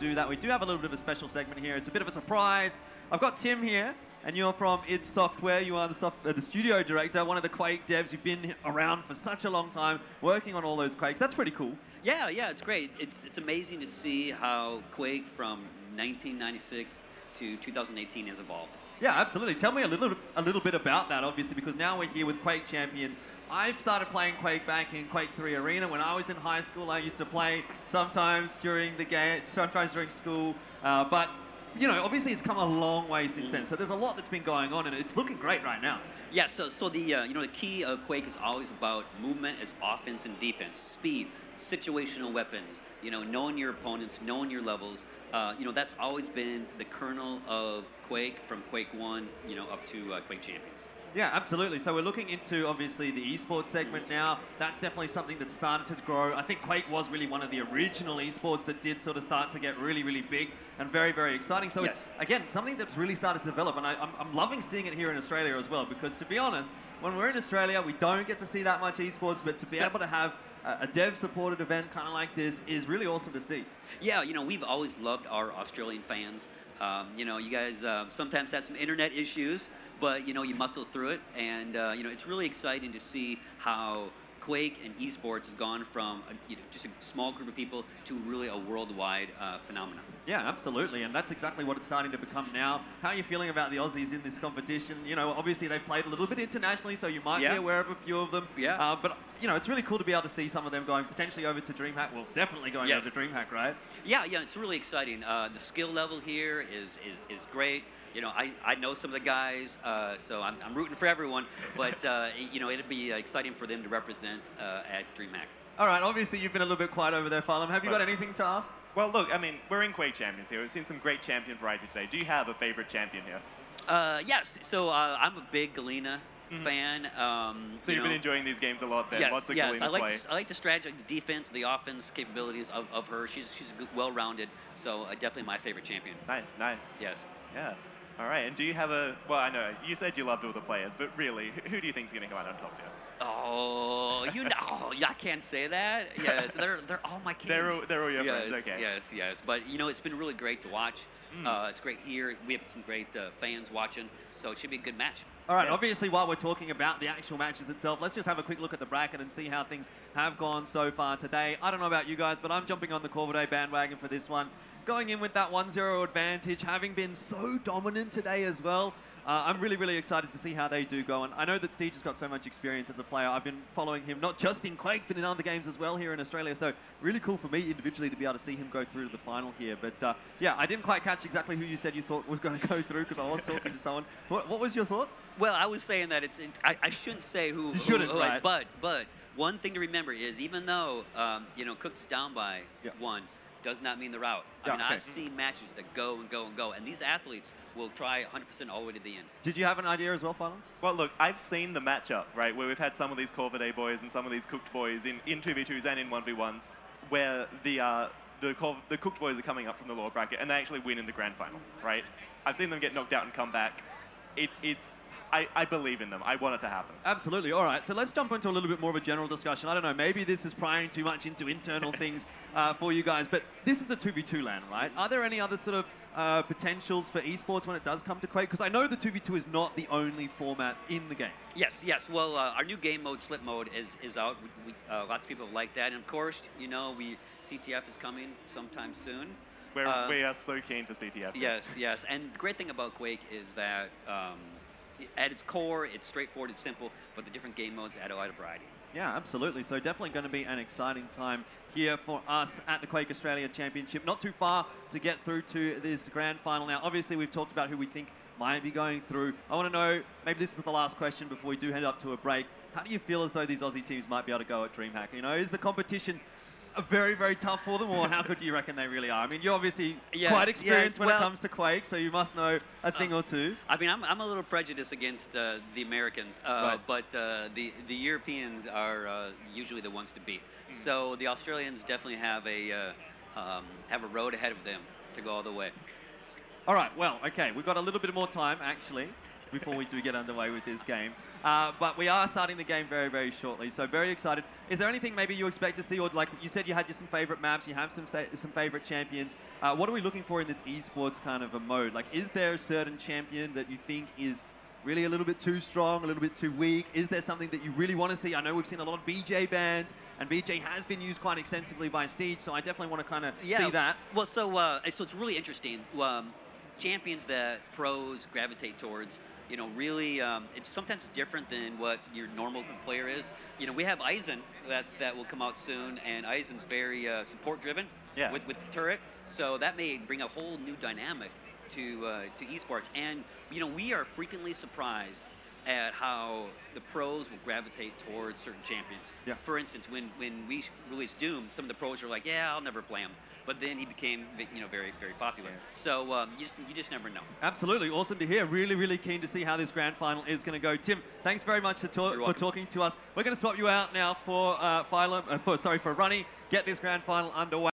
do that, we do have a little bit of a special segment here. It's a bit of a surprise. I've got Tim here, and you're from id Software. You are the studio director, one of the Quake devs. You've been around for such a long time, working on all those Quakes. That's pretty cool. Yeah, it's great. It's amazing to see how Quake from 1996 to 2018 has evolved. Yeah, absolutely. Tell me a little bit about that, obviously, because now we're here with Quake Champions. I've started playing Quake back in Quake 3 Arena. When I was in high school, I used to play sometimes during the game, sometimes during school, but you know, obviously it's come a long way since then. So there's a lot that's been going on, and it's looking great right now. Yeah. So the you know, the key of Quake is always about movement, is offense and defense, speed, situational weapons. You know, knowing your opponents, knowing your levels. You know, that's always been the kernel of Quake from Quake 1, you know, up to Quake Champions. Yeah, absolutely. So we're looking into, obviously, the esports segment now. That's definitely something that's started to grow. I think Quake was really one of the original esports that did sort of start to get really, really big and very, very exciting. So it's, again, something that's really started to develop. And I'm loving seeing it here in Australia as well, because to be honest, when we're in Australia, we don't get to see that much esports, but to be able to have a dev-supported event kind of like this is really awesome to see. Yeah, you know, we've always loved our Australian fans. You know, you guys sometimes have some internet issues, but, you know, you muscle through it. And, you know, it's really exciting to see how Quake and esports has gone from you know, just a small group of people to really a worldwide phenomenon. Yeah, absolutely, and that's exactly what it's starting to become now. How are you feeling about the Aussies in this competition? You know, obviously they've played a little bit internationally, so you might be aware of a few of them. Yeah. But, you know, it's really cool to be able to see some of them going potentially over to DreamHack. Well, definitely going over to DreamHack, right? Yeah, it's really exciting. The skill level here is great. You know, I know some of the guys, so I'm rooting for everyone. But, you know, it'd be exciting for them to represent at DreamHack. All right, obviously you've been a little bit quiet over there, Phylum. Have you got anything to ask? Well, look, I mean, we're in Quake Champions here. We've seen some great champion variety today. Do you have a favorite champion here? Yes, so I'm a big Galena fan. So you've been enjoying these games a lot then? Lots of Galena play. I like the strategy, the defense, the offense capabilities of her. She's well-rounded, so definitely my favorite champion. Nice. Yes. Yeah. All right, and do you have a, well, I know, you said you loved all the players, but really, who do you think is going to come out on top here? Oh, you know, I can't say that. Yes, they're all my kids. They're all your friends, okay. Yes. But, you know, it's been really great to watch. It's great here. We have some great fans watching, so it should be a good match. All right, obviously, while we're talking about the actual matches itself, let's just have a quick look at the bracket and see how things have gone so far today. I don't know about you guys, but I'm jumping on the Corvidae bandwagon for this one. Going in with that 1-0 advantage, having been so dominant today as well. I'm really, really excited to see how they do go. And I know that Steve has got so much experience as a player. I've been following him, not just in Quake, but in other games as well here in Australia. So really cool for me individually to be able to see him go through to the final here. But yeah, I didn't quite catch exactly who you said you thought was going to go through, because I was talking to someone. What was your thoughts? Well, I was saying that I shouldn't say who. You shouldn't, right? But one thing to remember is, even though you know, Cooks is down by one, does not mean they're out. I mean, I've seen matches that go and go and go, and these athletes will try 100% all the way to the end. Did you have an idea as well, Phylum? Well, look, I've seen the matchup, right, where we've had some of these Corvidae boys and some of these Cooked boys in 2v2s and in 1v1s, where the Cooked boys are coming up from the lower bracket, and they actually win in the grand final, right? I've seen them get knocked out and come back. I believe in them. I want it to happen. Absolutely. All right, so let's jump into a little bit more of a general discussion. I don't know, maybe this is prying too much into internal things for you guys, but this is a 2v2 LAN, right? Are there any other sort of potentials for esports when it does come to Quake? Because I know the 2v2 is not the only format in the game. Yes. Well, our new game mode, Slip Mode, is out. Lots of people like that. And of course, you know, CTF is coming sometime soon. We are so keen for CTF. Yes. And the great thing about Quake is that at its core, it's straightforward, it's simple, but the different game modes add a lot of variety. Yeah, absolutely. So definitely going to be an exciting time here for us at the Quake Australia Championship. Not too far to get through to this grand final. Now, obviously, we've talked about who we think might be going through. I want to know, maybe this is the last question before we do head up to a break. How do you feel as though these Aussie teams might be able to go at DreamHack? You know, is the competition very, very tough for them, or how good do you reckon they really are? I mean, you're obviously quite experienced when it comes to Quake, so you must know a thing or two. I mean, I'm a little prejudiced against the Americans, but the Europeans are usually the ones to beat. So the Australians definitely have a road ahead of them to go all the way. All right, well, okay, we've got a little bit more time, actually. before we do get underway with this game. But we are starting the game very, very shortly, so very excited. Is there anything maybe you expect to see, or like you said you had some favorite maps, you have some favorite champions. What are we looking for in this esports kind of a mode? Like, is there a certain champion that you think is really a little bit too strong, a little bit too weak? Is there something that you really want to see? I know we've seen a lot of BJ bans, and BJ has been used quite extensively by Steege, so I definitely want to kind of see that. Well, so it's really interesting. Champions that pros gravitate towards, you know, really, it's sometimes different than what your normal player is. You know, we have Aizen that will come out soon, and Aizen's very support-driven with the turret, so that may bring a whole new dynamic to esports. And you know, we are frequently surprised at how the pros will gravitate towards certain champions. Yeah. For instance, when we released Doom, some of the pros were like, "Yeah, I'll never play him," but then he became, you know, very, very popular. Yeah. So you just never know. Absolutely, awesome to hear. Really, really keen to see how this grand final is going to go. Tim, thanks very much for talking to us. We're going to swap you out now for for Runny. Get this grand final underway.